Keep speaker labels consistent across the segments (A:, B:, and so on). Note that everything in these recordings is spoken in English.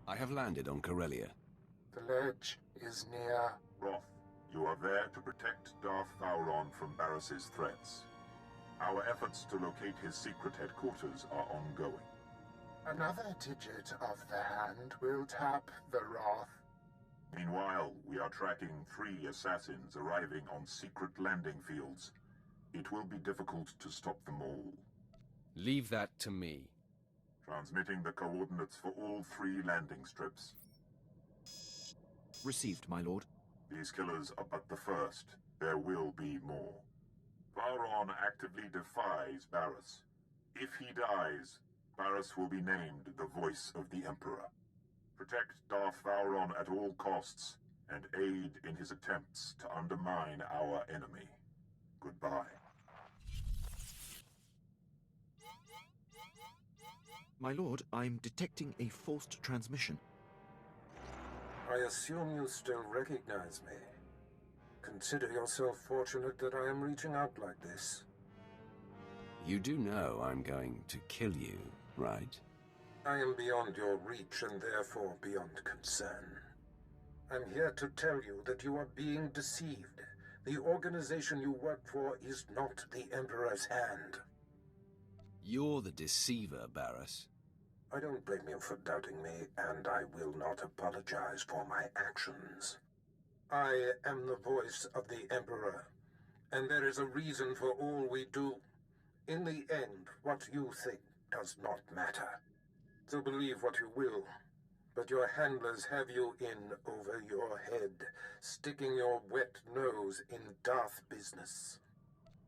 A: I have landed on Correlia.
B: The ledge is near.
C: Roth, you are there to protect Darth Vowron from Barris's threats. Our efforts to locate his secret headquarters are ongoing.
B: Another digit of the hand will tap the Wrath.
C: Meanwhile, we are tracking 3 assassins arriving on secret landing fields. It will be difficult to stop them all.
A: Leave that to me.
C: Transmitting the coordinates for all 3 landing strips.
D: Received, my lord.
C: These killers are but the first. There will be more. Vowron actively defies Barris. If he dies, Barris will be named the voice of the Emperor. Protect Darth Vowron at all costs, and aid in his attempts to undermine our enemy. Goodbye.
D: My lord, I'm detecting a forced transmission.
B: I assume you still recognize me. Consider yourself fortunate that I am reaching out like this.
A: You do know I'm going to kill you, right?
B: I am beyond your reach and therefore beyond concern. I'm here to tell you that you are being deceived. The organization you work for is not the Emperor's hand.
A: You're the deceiver, Barris.
B: I don't blame you for doubting me, and I will not apologize for my actions. I am the voice of the Emperor, and there is a reason for all we do. In the end, what you think does not matter. So believe what you will, but your handlers have you in over your head, sticking your wet nose in Darth business.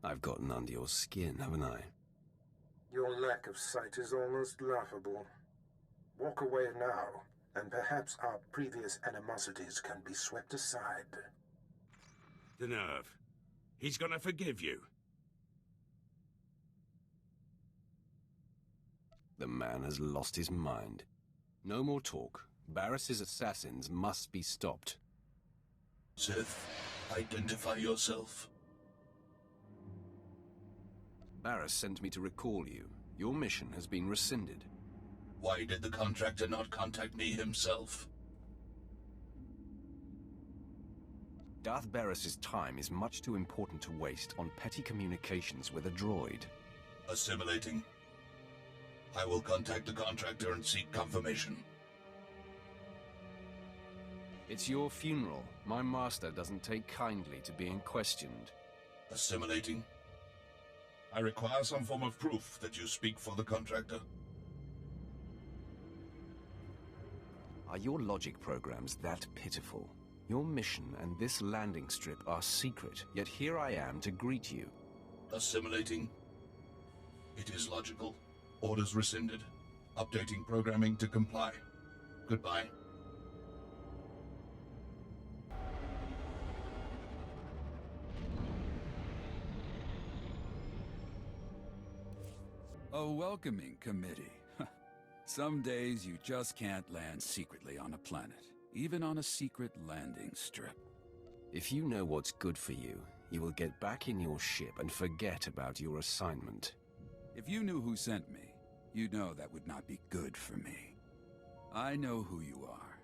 A: I've gotten under your skin, haven't I?
B: Your lack of sight is almost laughable. Walk away now, and perhaps our previous animosities can be swept aside.
E: The nerve. He's gonna forgive you.
A: The man has lost his mind. No more talk. Barris's assassins must be stopped.
F: Sith, identify yourself.
A: Barris sent me to recall you. Your mission has been rescinded.
F: Why did the contractor not contact me himself?
A: Darth Barris's time is much too important to waste on petty communications with a droid.
F: Assimilating. I will contact the contractor and seek confirmation.
A: It's your funeral. My master doesn't take kindly to being questioned.
F: Assimilating. I require some form of proof that you speak for the contractor.
A: Are your logic programs that pitiful? Your mission and this landing strip are secret, yet here I am to greet you.
F: Assimilating. It is logical. Orders rescinded. Updating programming to comply. Goodbye.
G: A welcoming committee. Some days you just can't land secretly on a planet, even on a secret landing strip.
A: If you know what's good for you, you will get back in your ship and forget about your assignment.
G: If you knew who sent me, you'd know that would not be good for me. I know who you are.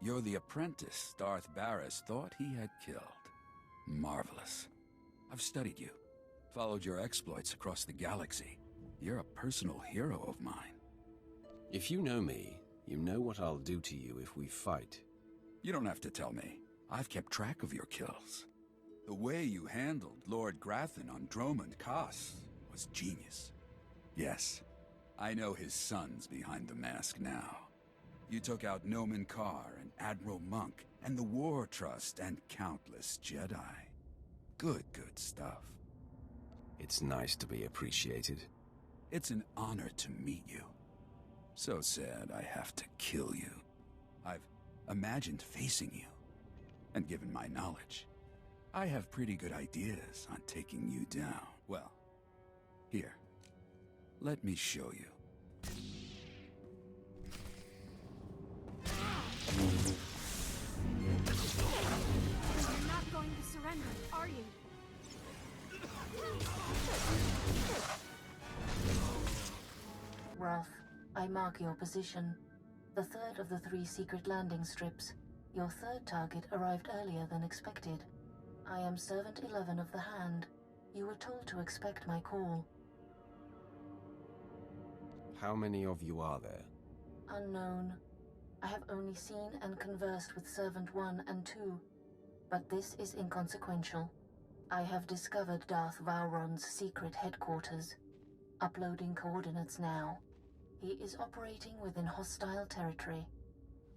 G: You're the apprentice Darth Barris thought he had killed. Marvelous. I've studied you, followed your exploits across the galaxy. You're a personal hero of mine.
A: If you know me, you know what I'll do to you if we fight.
G: You don't have to tell me. I've kept track of your kills. The way you handled Lord Grathan on Dromund Kaas was genius. Yes, I know his son's behind the mask now. You took out Nomen Karr and Admiral Monk and the War Trust and countless Jedi. Good stuff.
A: It's nice to be appreciated.
G: It's an honor to meet you. So sad I have to kill you. I've imagined facing you, and given my knowledge, I have pretty good ideas on taking you down. Well, here, let me show you.
H: You're not going to surrender, are you?
I: Wrath, I mark your position. The third of the 3 secret landing strips. Your third target arrived earlier than expected. I am Servant 11 of the Hand. You were told to expect my call.
A: How many of you are there?
I: Unknown. I have only seen and conversed with Servant 1 and 2, but this is inconsequential. I have discovered Darth Vowron's secret headquarters. Uploading coordinates now. He is operating within hostile territory.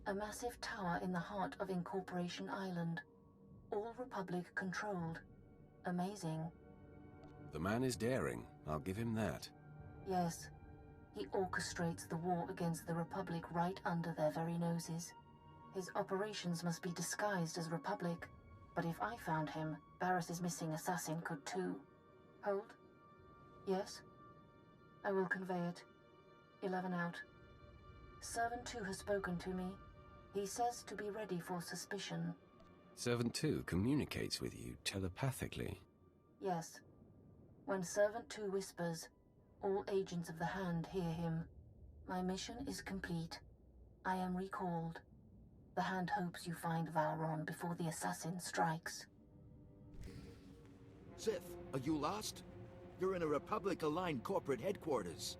I: A massive tower in the heart of Incorporation Island. All Republic controlled. Amazing.
A: The man is daring, I'll give him that.
I: Yes. He orchestrates the war against the Republic right under their very noses. His operations must be disguised as Republic, but if I found him, Barris's missing assassin could too. Hold. Yes? I will convey it. 11 out. Servant 2 has spoken to me. He says to be ready for suspicion.
A: Servant 2 communicates with you telepathically?
I: Yes. When Servant 2 whispers, all agents of the Hand hear him. My mission is complete. I am recalled. The Hand hopes you find Vowron before the assassin strikes.
D: Sith, are you lost? You're in a Republic-aligned corporate headquarters.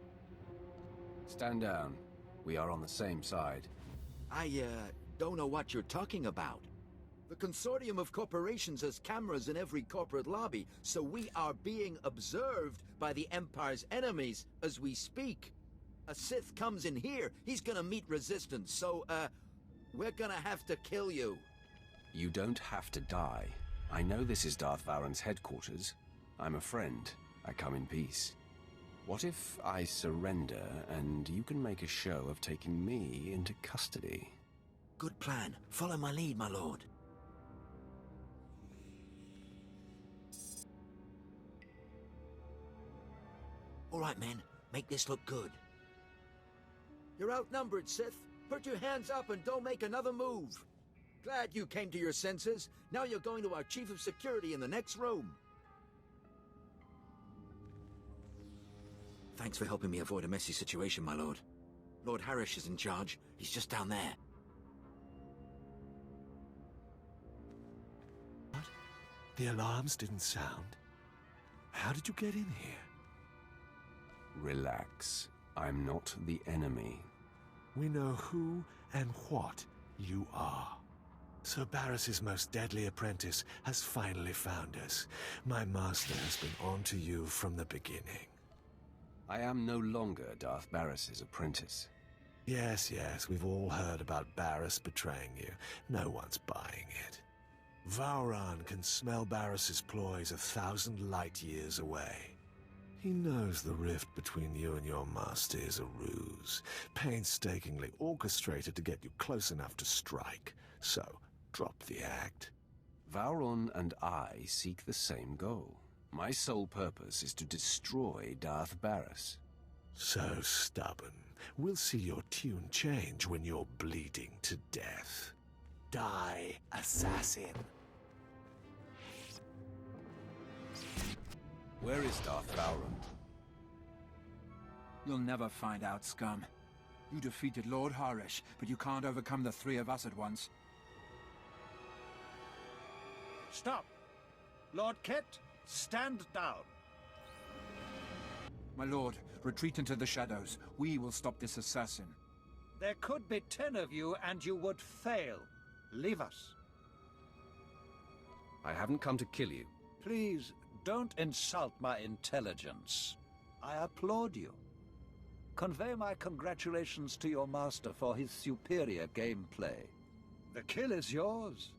A: Stand down. We are on the same side.
D: I, don't know what you're talking about. The consortium of corporations has cameras in every corporate lobby, so we are being observed by the Empire's enemies as we speak. A Sith comes in here, he's gonna meet resistance, so, we're gonna have to kill you.
A: You don't have to die. I know this is Darth Vowron's headquarters. I'm a friend. I come in peace. What if I surrender and you can make a show of taking me into custody?
D: Good plan. Follow my lead, my lord. All right, men. Make this look good. You're outnumbered, Sith. Put your hands up and don't make another move. Glad you came to your senses. Now you're going to our Chief of Security in the next room. Thanks for helping me avoid a messy situation, my lord. Lord Harish is in charge. He's just down there.
J: What? The alarms didn't sound? How did you get in here?
A: Relax. I'm not the enemy.
J: We know who and what you are. Sir Barris's most deadly apprentice has finally found us. My master has been on to you from the beginning.
A: I am no longer Darth Barris's apprentice.
J: Yes, we've all heard about Barris betraying you. No one's buying it. Vowron can smell Barris's ploys 1,000 light years away. He knows the rift between you and your master is a ruse, painstakingly orchestrated to get you close enough to strike. So, drop the act.
A: Vowron and I seek the same goal. My sole purpose is to destroy Darth Barris.
J: So stubborn. We'll see your tune change when you're bleeding to death. Die, assassin.
A: Where is Darth Vowron?
G: You'll never find out, scum. You defeated Lord Harish, but you can't overcome the 3 of us at once.
K: Stop! Lord Kett, stand down.
G: My lord, retreat into the shadows. We will stop this assassin.
K: There could be 10 of you, and you would fail. Leave us.
A: I haven't come to kill you.
K: Please, don't insult my intelligence. I applaud you. Convey my congratulations to your master for his superior gameplay. The kill is yours.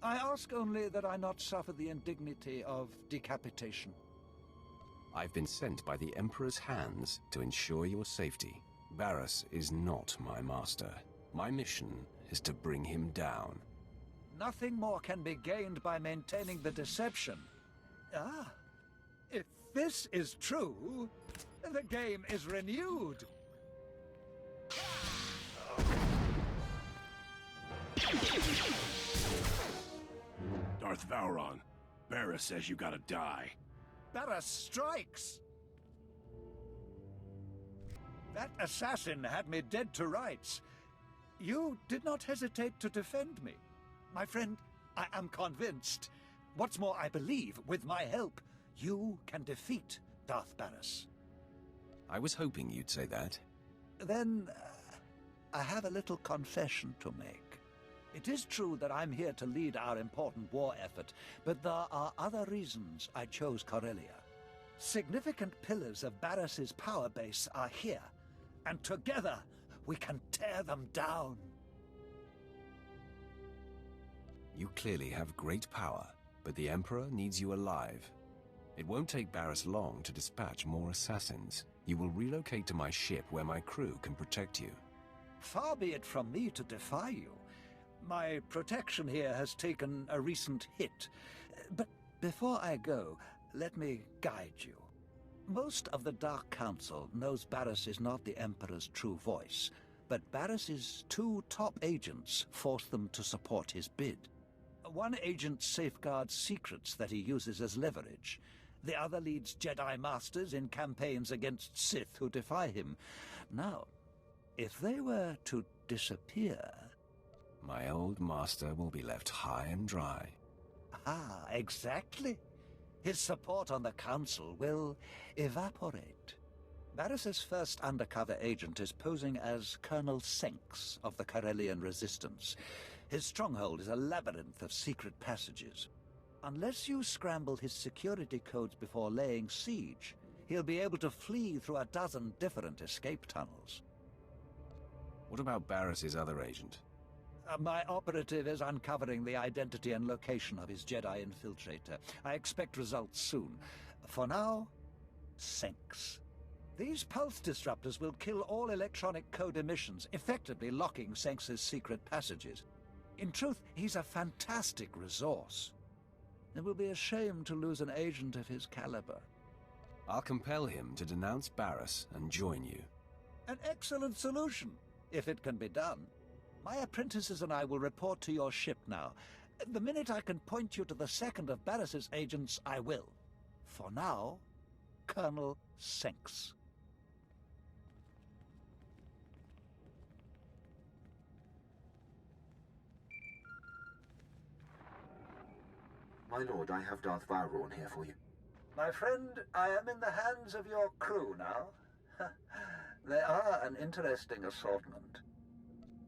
K: I ask only that I not suffer the indignity of decapitation.
A: I've been sent by the Emperor's hands to ensure your safety. Barris is not my master. My mission is to bring him down.
K: Nothing more can be gained by maintaining the deception. Ah, if this is true, the game is renewed.
E: Darth Vowron, Barris says you gotta die.
K: Barris strikes! That assassin had me dead to rights. You did not hesitate to defend me. My friend, I am convinced. What's more, I believe, with my help, you can defeat Darth Barris.
A: I was hoping you'd say that.
K: Then, I have a little confession to make. It is true that I'm here to lead our important war effort, but there are other reasons I chose Correlia. Significant pillars of Barris's power base are here, and together we can tear them down.
A: You clearly have great power, but the Emperor needs you alive. It won't take Barris long to dispatch more assassins. You will relocate to my ship where my crew can protect you.
K: Far be it from me to defy you. My protection here has taken a recent hit. But before I go, let me guide you. Most of the Dark Council knows Barris is not the Emperor's true voice, but Barris's 2 top agents force them to support his bid. One agent safeguards secrets that he uses as leverage. The other leads Jedi Masters in campaigns against Sith who defy him. Now, if they were to disappear...
A: My old master will be left high and dry.
K: Ah, exactly. His support on the Council will evaporate. Barris's first undercover agent is posing as Colonel Senks of the Corellian Resistance. His stronghold is a labyrinth of secret passages. Unless you scramble his security codes before laying siege, he'll be able to flee through a dozen different escape tunnels.
A: What about Barris's other agent?
K: My operative is uncovering the identity and location of his Jedi infiltrator. I expect results soon. For now, Senks. These pulse disruptors will kill all electronic code emissions, effectively locking Senks's secret passages. In truth, he's a fantastic resource. It will be a shame to lose an agent of his caliber.
A: I'll compel him to denounce Barris and join you.
K: An excellent solution, if it can be done. My apprentices and I will report to your ship now. The minute I can point you to the second of Barris's agents, I will. For now, Colonel Senks.
L: My lord, I have Darth Vowron here for you.
K: My friend, I am in the hands of your crew now. They are an interesting assortment.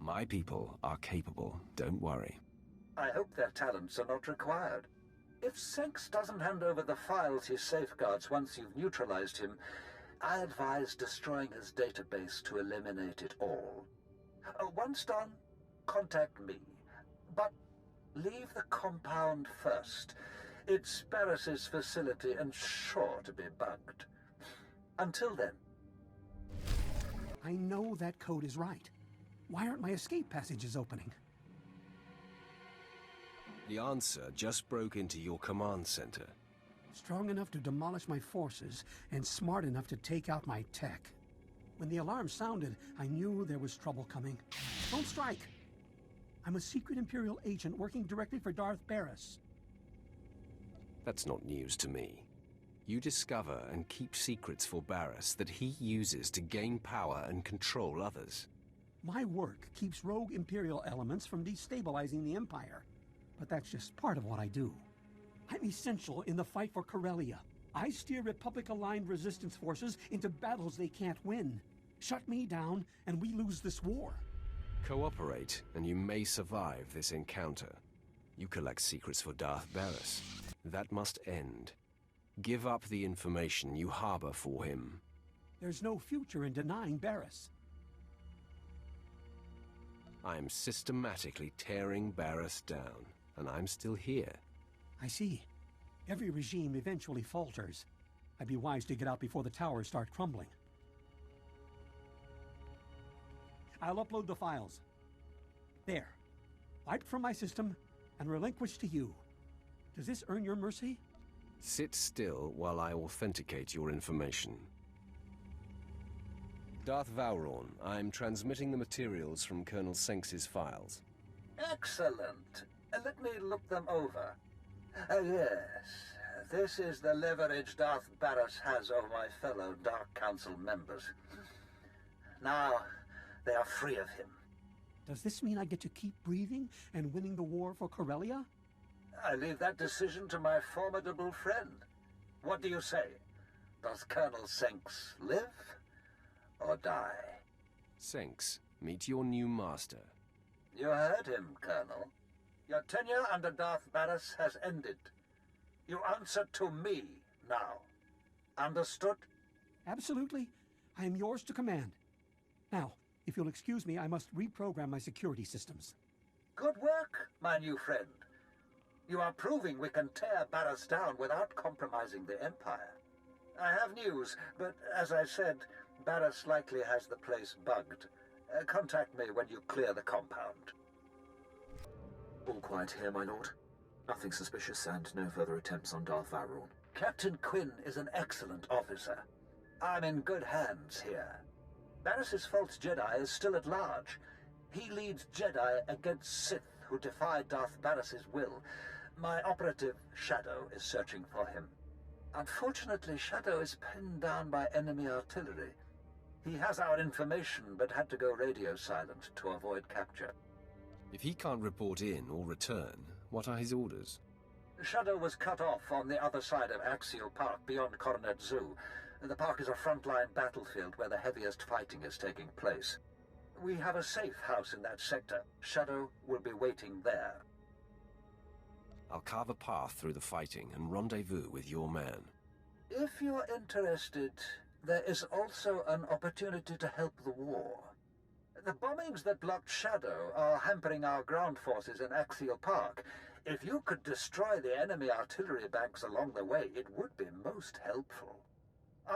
A: My people are capable, don't worry.
K: I hope their talents are not required. If Senks doesn't hand over the files he safeguards once you've neutralized him, I advise destroying his database to eliminate it all. Once done, contact me. But leave the compound first. It's Barris's facility and sure to be bugged. Until then.
M: I know that code is right. Why aren't my escape passages opening?
A: The answer just broke into your command center.
M: Strong enough to demolish my forces and smart enough to take out my tech. When the alarm sounded, I knew there was trouble coming. Don't strike! I'm a secret Imperial agent working directly for Darth Barris.
A: That's not news to me. You discover and keep secrets for Barris that he uses to gain power and control others.
M: My work keeps rogue Imperial elements from destabilizing the Empire. But that's just part of what I do. I'm essential in the fight for Corellia. I steer Republic-aligned resistance forces into battles they can't win. Shut me down, and we lose this war.
A: Cooperate, and you may survive this encounter. You collect secrets for Darth Barris. That must end. Give up the information you harbor for him.
M: There's no future in denying Barris.
A: I am systematically tearing Barris down, and I'm still here.
M: I see. Every regime eventually falters. I'd be wise to get out before the towers start crumbling. I'll upload the files. There. Wiped from my system and relinquished to you. Does this earn your mercy?
A: Sit still while I authenticate your information. Darth Vowron, I'm transmitting the materials from Colonel Senks's files.
K: Excellent. Let me look them over. Yes, this is the leverage Darth Barris has over my fellow Dark Council members. Now, they are free of him.
M: Does this mean I get to keep breathing and winning the war for Corellia?
K: I leave that decision to my formidable friend. What do you say? Does Colonel Senks live or die?
A: Senks, meet your new master.
K: You heard him, Colonel. Your tenure under Darth Barris has ended. You answer to me now. Understood?
M: Absolutely. I am yours to command. Now, if you'll excuse me, I must reprogram my security systems.
K: Good work, my new friend. You are proving we can tear Barris down without compromising the Empire. I have news, but as I said, Barris likely has the place bugged. Contact me when you clear the compound.
L: All quiet here, my lord. Nothing suspicious and no further attempts on Darth Vowron.
K: Captain Quinn is an excellent officer. I'm in good hands here. Barris's false Jedi is still at large. He leads Jedi against Sith who defy Darth Barris's will. My operative, Shadow, is searching for him. Unfortunately, Shadow is pinned down by enemy artillery. He has our information, but had to go radio silent to avoid capture.
A: If he can't report in or return, what are his orders?
K: Shadow was cut off on the other side of Axial Park, beyond Coronet Zoo. The park is a frontline battlefield where the heaviest fighting is taking place. We have a safe house in that sector. Shadow will be waiting there.
A: I'll carve a path through the fighting and rendezvous with your man.
K: If you're interested, there is also an opportunity to help the war. The bombings that blocked Shadow are hampering our ground forces in Axial Park. If you could destroy the enemy artillery banks along the way, it would be most helpful.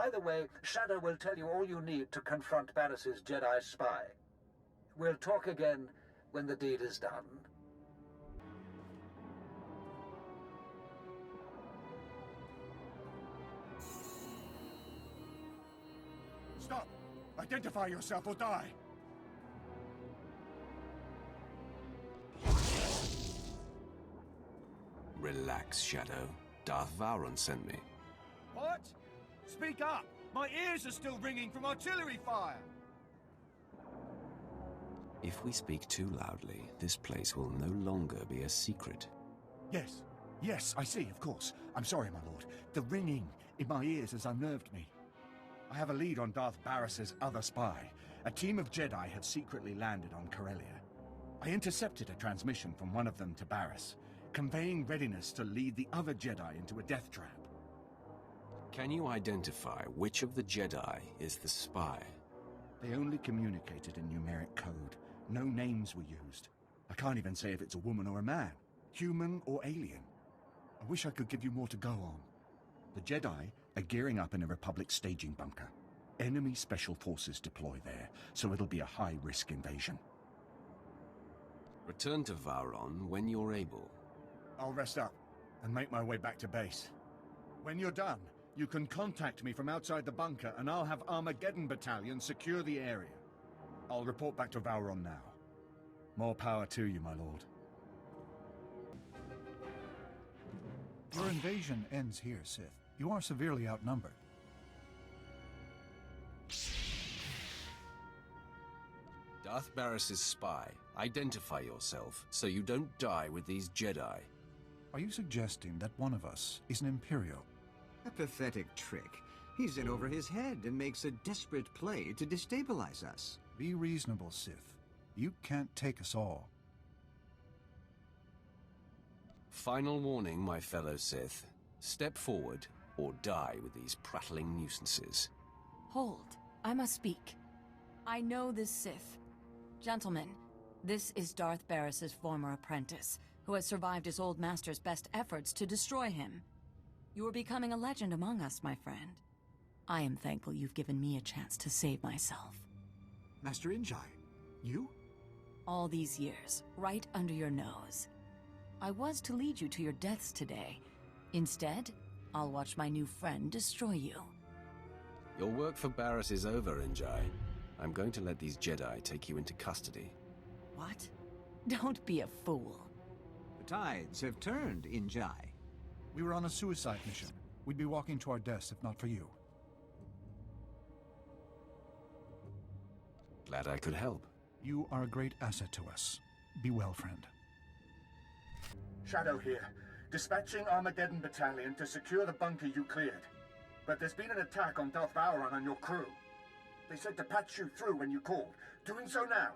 K: Either way, Shadow will tell you all you need to confront Barris's Jedi spy. We'll talk again when the deed is done.
E: Stop! Identify yourself or die!
A: Relax, Shadow. Darth Vowron sent me.
E: What? Speak up! My ears are still ringing from artillery fire!
A: If we speak too loudly, this place will no longer be a secret.
E: Yes. Yes, I see, of course. I'm sorry, my lord. The ringing in my ears has unnerved me. I have a lead on Darth Barris's other spy. A team of Jedi have secretly landed on Corellia. I intercepted a transmission from one of them to Barris, conveying readiness to lead the other Jedi into a death trap.
A: Can you identify which of the Jedi is the spy?
E: They only communicated in numeric code. No names were used. I can't even say if it's a woman or a man, human or alien. I wish I could give you more to go on. The Jedi are gearing up in a Republic staging bunker. Enemy special forces deploy there, so it'll be a high-risk invasion.
A: Return to Vowron when you're able.
E: I'll rest up and make my way back to base. When you're done, you can contact me from outside the bunker and I'll have Armageddon Battalion secure the area. I'll report back to Vowron now. More power to you, my lord.
N: Your invasion ends here, Sith. You are severely outnumbered.
A: Darth Barris's spy. Identify yourself, so you don't die with these Jedi.
N: Are you suggesting that one of us is an Imperial?
O: A pathetic trick. He's in over his head and makes a desperate play to destabilize us.
N: Be reasonable, Sith. You can't take us all.
A: Final warning, my fellow Sith. Step forward, or die with these prattling nuisances.
P: Hold. I must speak. I know this Sith. Gentlemen, this is Darth Barris's former apprentice, who has survived his old master's best efforts to destroy him. You are becoming a legend among us, my friend. I am thankful you've given me a chance to save myself.
O: Master Injai, you?
P: All these years, right under your nose. I was to lead you to your deaths today. Instead, I'll watch my new friend destroy you.
A: Your work for Barris is over, Injai. I'm going to let these Jedi take you into custody.
P: What? Don't be a fool.
O: The tides have turned, Injai.
N: We were on a suicide mission. We'd be walking to our deaths if not for you.
A: Glad I could help.
N: You are a great asset to us. Be well, friend.
E: Shadow here, dispatching Armageddon Battalion to secure the bunker you cleared. But there's been an attack on Darth Vowron and your crew. They said to patch you through when you called. Doing so now.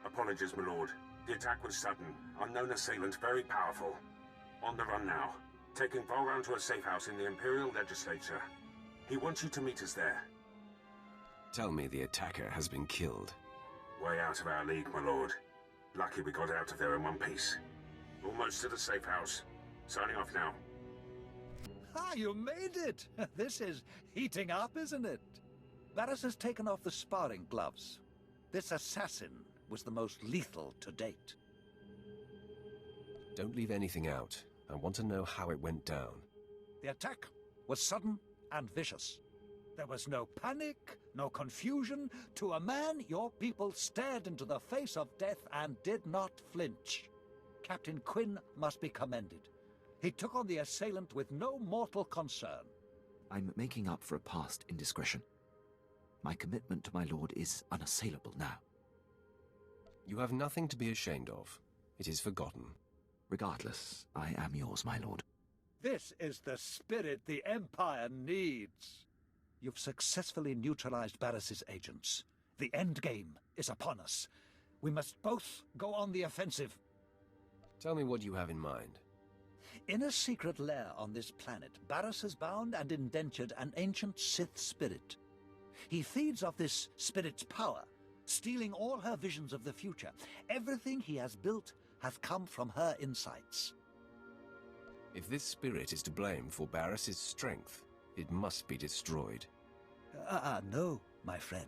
B: Apologies, my lord. The attack was sudden. Unknown assailant, very powerful. On the run now. Taking Vowron to a safe house in the Imperial Legislature. He wants you to meet us there.
A: Tell me the attacker has been killed.
B: Way out of our league, my lord. Lucky we got out of there in one piece. Almost to the safe house. Signing off now.
K: Ah, you made it! This is heating up, isn't it? Varys has taken off the sparring gloves. This assassin was the most lethal to date.
A: Don't leave anything out. I want to know how it went down.
K: The attack was sudden and vicious. There was no panic, no confusion. To a man, your people stared into the face of death and did not flinch. Captain Quinn must be commended. He took on the assailant with no mortal concern.
L: I'm making up for a past indiscretion. My commitment to my lord is unassailable now.
A: You have nothing to be ashamed of. It is forgotten.
L: Regardless, I am yours, my lord.
K: This is the spirit the Empire needs. You've successfully neutralized Barris's agents. The end game is upon us. We must both go on the offensive.
A: Tell me what you have in mind.
K: In a secret lair on this planet, Barris has bound and indentured an ancient Sith spirit. He feeds off this spirit's power, stealing all her visions of the future. Everything he has built has come from her insights.
A: If this spirit is to blame for Barris's strength, it must be destroyed.
K: No, my friend.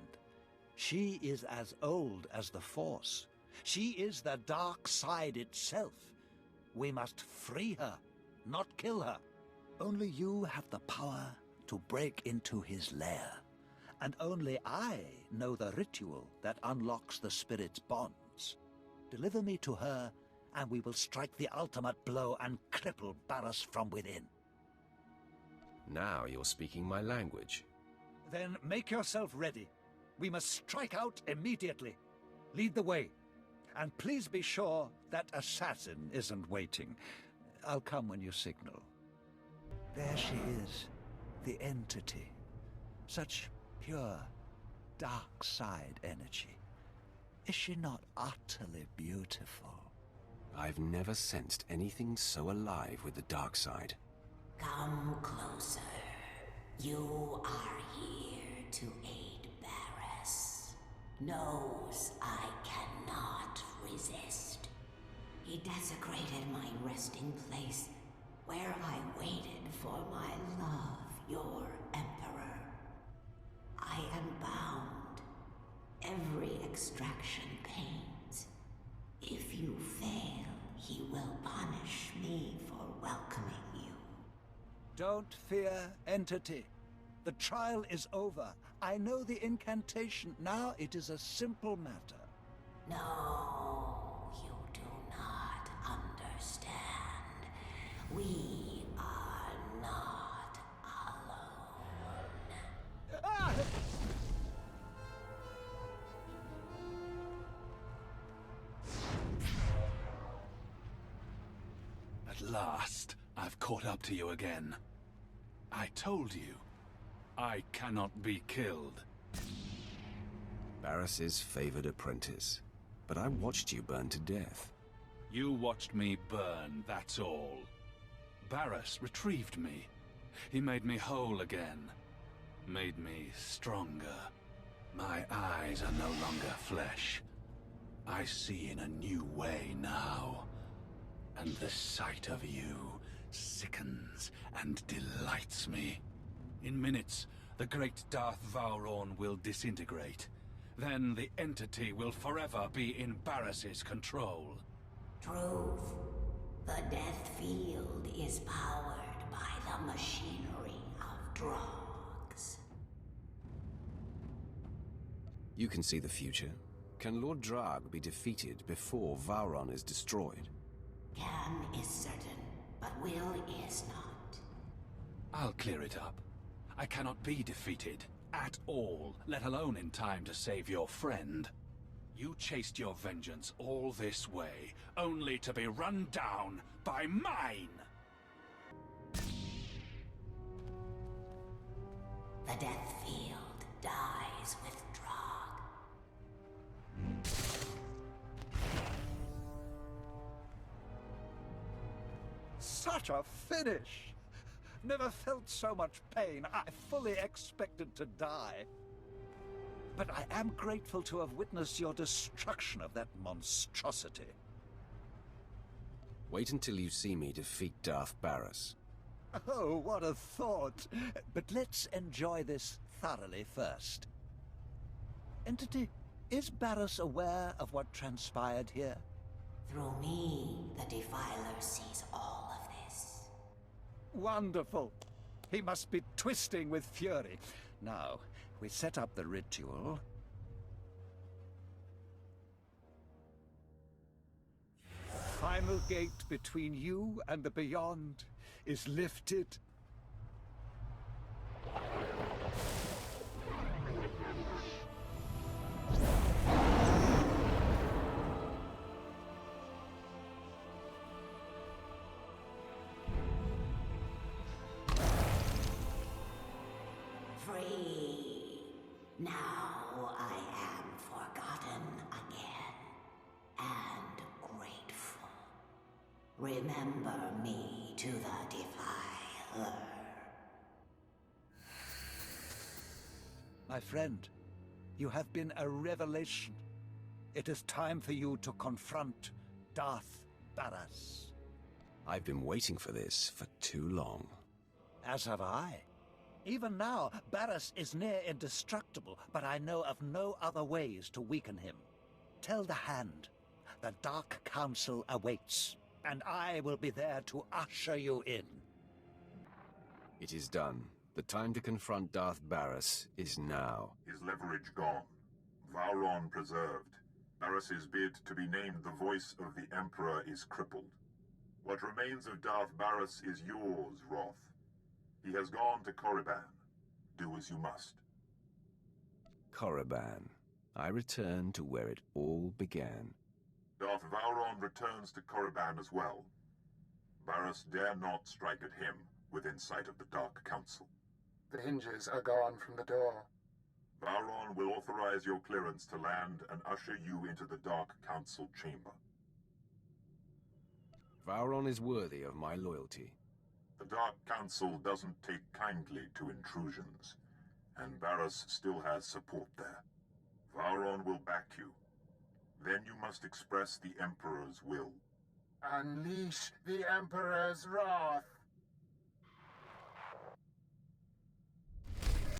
K: She is as old as the Force. She is the dark side itself. We must free her, not kill her. Only you have the power to break into his lair. And only I know the ritual that unlocks the spirit's bonds. Deliver me to her, and we will strike the ultimate blow and cripple Barris from within.
A: Now you're speaking my language.
K: Then make yourself ready. We must strike out immediately. Lead the way. And please be sure that assassin isn't waiting. I'll come when you signal. There she is, the entity. Such pure, dark side energy. Is she not utterly beautiful?
A: I've never sensed anything so alive with the dark side.
Q: Come closer. You are here to aid Barris. Knows I cannot resist. He desecrated my resting place, where I waited for my love, your Emperor. I am bound. Every extraction pains. If you fail, he will punish me for welcoming you.
K: Don't fear, entity. The trial is over. I know the incantation. Now it is a simple matter.
Q: No, you do not understand. We are not alone.
K: Ah!
G: At last, I've caught up to you again. I told you, I cannot be killed.
A: Barris's favored apprentice. But I watched you burn to death.
G: You watched me burn, that's all. Barris retrieved me. He made me whole again. Made me stronger. My eyes are no longer flesh. I see in a new way now. And the sight of you sickens and delights me. In minutes, the great Darth Vowron will disintegrate. Then the entity will forever be in Barris's control.
Q: Truth. The death field is powered by the machinery of drugs.
A: You can see the future. Can Lord Drag be defeated before Vowron is destroyed?
Q: Can is certain, but will is not.
G: I'll clear it up. I cannot be defeated. At all, let alone in time to save your friend.
F: You chased your vengeance all this way, only to be run down by mine!
Q: The death field dies with Drog.
K: Such a finish! Never felt so much pain. I fully expected to die. But I am grateful to have witnessed your destruction of that monstrosity.
A: Wait until you see me defeat Darth Barris.
K: Oh, what a thought! But let's enjoy this thoroughly first. Entity, is Barris aware of what transpired here?
Q: Through me, the Defiler sees all of this.
K: Wonderful! He must be twisting with fury. Now, we set up the ritual. Final gate between you and the beyond is lifted.
Q: Free. Now I am forgotten again. And grateful. Remember me to the Defiler.
K: My friend, you have been a revelation. It is time for you to confront Darth Barris.
A: I've been waiting for this for too long.
K: As have I. Even now, Barris is near indestructible, but I know of no other ways to weaken him. Tell the Hand, the Dark Council awaits, and I will be there to usher you in.
A: It is done. The time to confront Darth Barris is now.
C: His leverage gone. Vowron preserved. Barris's bid to be named the voice of the Emperor is crippled. What remains of Darth Barris is yours, Roth. He has gone to Korriban. Do as you must.
A: Korriban. I return to where it all began.
C: Darth Vowron returns to Korriban as well. Barris dare not strike at him within sight of the Dark Council.
B: The hinges are gone from the door.
C: Vowron will authorize your clearance to land and usher you into the Dark Council chamber.
A: Vowron is worthy of my loyalty.
C: The Dark Council doesn't take kindly to intrusions, and Barris still has support there. Vowron will back you. Then you must express the Emperor's will.
B: Unleash the Emperor's wrath!